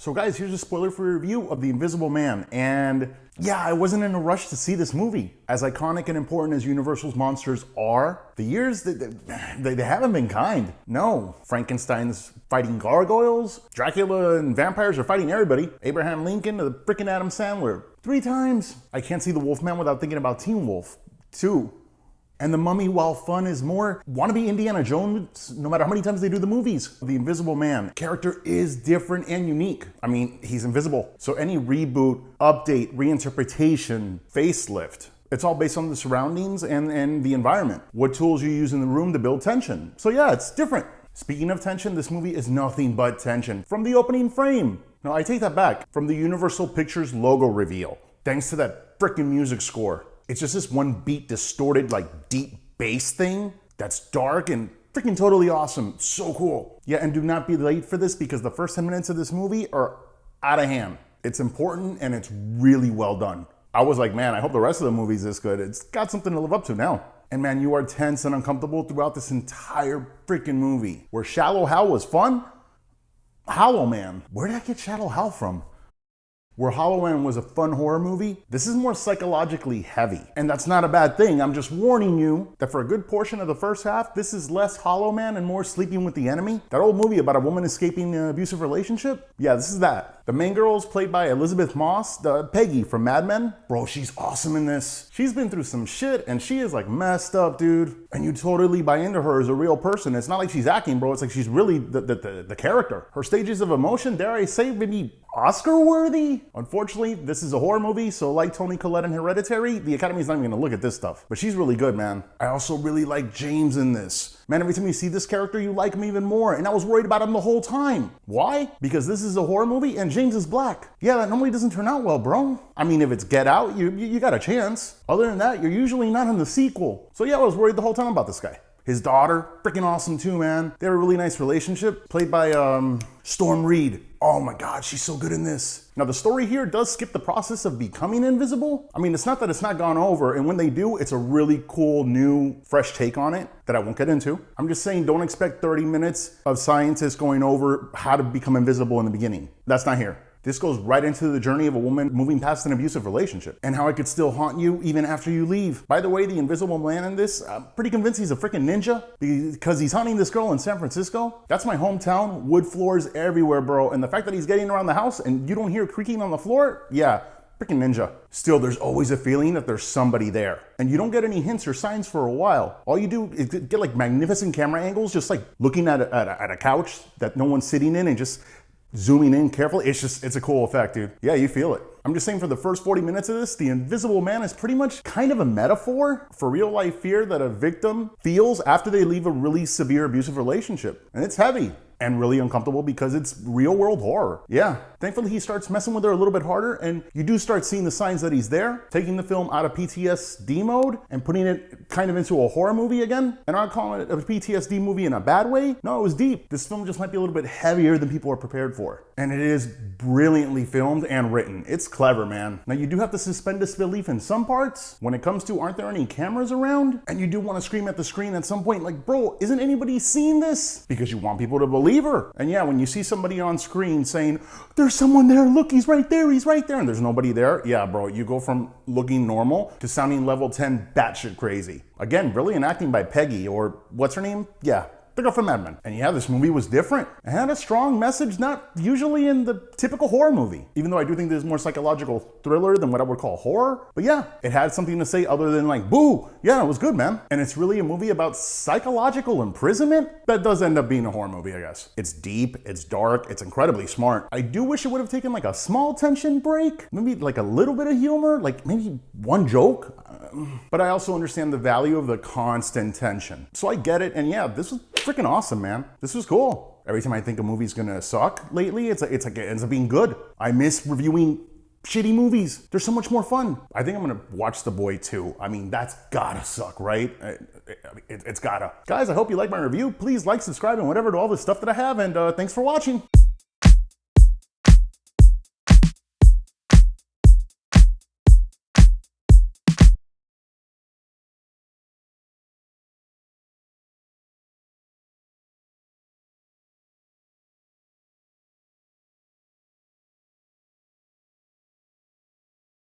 So guys, here's a spoiler for a review of The Invisible Man. And yeah, I wasn't in a rush to see this movie. As iconic and important as Universal's monsters are, the years, they haven't been kind. No, Frankenstein's fighting gargoyles, Dracula and vampires are fighting everybody. Abraham Lincoln to the frickin' Adam Sandler. 3 times. I can't see The Wolfman without thinking about Teen Wolf. 2. And The Mummy, while fun, is more wannabe Indiana Jones, no matter how many times they do the movies. The Invisible Man character is different and unique. I mean, he's invisible. So any reboot, update, reinterpretation, facelift, it's all based on the surroundings and the environment. What tools you use in the room to build tension. So yeah, it's different. Speaking of tension, this movie is nothing but tension. From the opening frame. No, I take that back. From the Universal Pictures logo reveal. Thanks to that frickin' music score. It's just this one beat distorted like deep bass thing that's dark and freaking totally awesome. So cool. Yeah, and do not be late for this because the first 10 minutes of this movie are out of hand. It's important and it's really well done. I was like, man, I hope the rest of the movie's this good. It's got something to live up to now. And man, you are tense and uncomfortable throughout this entire freaking movie. Where Shallow Hal was fun, Hollow Man. Where did I get Shallow Hal from? Where Hollow Man was a fun horror movie, this is more psychologically heavy. And that's not a bad thing. I'm just warning you that for a good portion of the first half, this is less Hollow Man and more Sleeping with the Enemy. That old movie about a woman escaping an abusive relationship? Yeah, this is that. The main girl is played by Elisabeth Moss, the Peggy from Mad Men. Bro, she's awesome in this. She's been through some shit and she is like messed up, dude. And you totally buy into her as a real person. It's not like she's acting, bro. It's like she's really the character. Her stages of emotion, dare I say, maybe Oscar-worthy? Unfortunately, this is a horror movie, so like Toni Collette in Hereditary, the Academy's not even gonna look at this stuff. But she's really good, man. I also really like James in this. Man, every time you see this character, you like him even more. And I was worried about him the whole time. Why? Because this is a horror movie and James is black. Yeah, that normally doesn't turn out well, bro. I mean, if it's Get Out, you got a chance. Other than that, you're usually not in the sequel. So yeah, I was worried the whole time about this guy. His daughter, freaking awesome too, man. They have a really nice relationship, played by Storm Reid. Oh my God, she's so good in this. Now the story here does skip the process of becoming invisible. I mean, it's not that it's not gone over, and when they do, it's a really cool, new, fresh take on it that I won't get into. I'm just saying, don't expect 30 minutes of scientists going over how to become invisible in the beginning. That's not here. This goes right into the journey of a woman moving past an abusive relationship and how it could still haunt you even after you leave. By the way, the Invisible Man in this, I'm pretty convinced he's a freaking ninja because he's hunting this girl in San Francisco. That's my hometown, wood floors everywhere, bro. And the fact that he's getting around the house and you don't hear creaking on the floor, yeah, freaking ninja. Still, there's always a feeling that there's somebody there. And you don't get any hints or signs for a while. All you do is get like magnificent camera angles, just like looking at a couch that no one's sitting in and just zooming in carefully. It's a cool effect, dude. Yeah, you feel it. I'm just saying, for the first 40 minutes of this, the Invisible Man is pretty much kind of a metaphor for real life fear that a victim feels after they leave a really severe abusive relationship. And it's heavy and really uncomfortable because it's real world horror. Yeah, thankfully he starts messing with her a little bit harder and you do start seeing the signs that he's there, taking the film out of PTSD mode and putting it kind of into a horror movie again. And I'm not calling it a PTSD movie in a bad way. No, it was deep. This film just might be a little bit heavier than people are prepared for. And it is brilliantly filmed and written. It's clever, man. Now you do have to suspend disbelief in some parts when it comes to aren't there any cameras around? And you do want to scream at the screen at some point like, bro, isn't anybody seen this? Because you want people to believe her. And yeah, when you see somebody on screen saying, there's someone there, look, he's right there, and there's nobody there, yeah, bro, you go from looking normal to sounding level 10 batshit crazy. Again, brilliant acting by Peggy, or what's her name? Yeah, the girl from Mad Men. And yeah, this movie was different. It had a strong message, not usually in the typical horror movie, even though I do think there's more psychological thriller than what I would call horror. But yeah, it had something to say other than like, boo, yeah, it was good, man. And it's really a movie about psychological imprisonment that does end up being a horror movie, I guess. It's deep, it's dark, it's incredibly smart. I do wish it would have taken like a small tension break, maybe like a little bit of humor, like maybe one joke. But I also understand the value of the constant tension. So I get it, and yeah, this was freaking awesome, man. This was cool. Every time I think a movie's gonna suck lately, it's like it ends up being good. I miss reviewing shitty movies. They're so much more fun. I think I'm gonna watch The Boy 2. I mean, that's gotta suck, right? It's gotta. Guys, I hope you like my review. Please like, subscribe, and whatever to all the stuff that I have, and thanks for watching.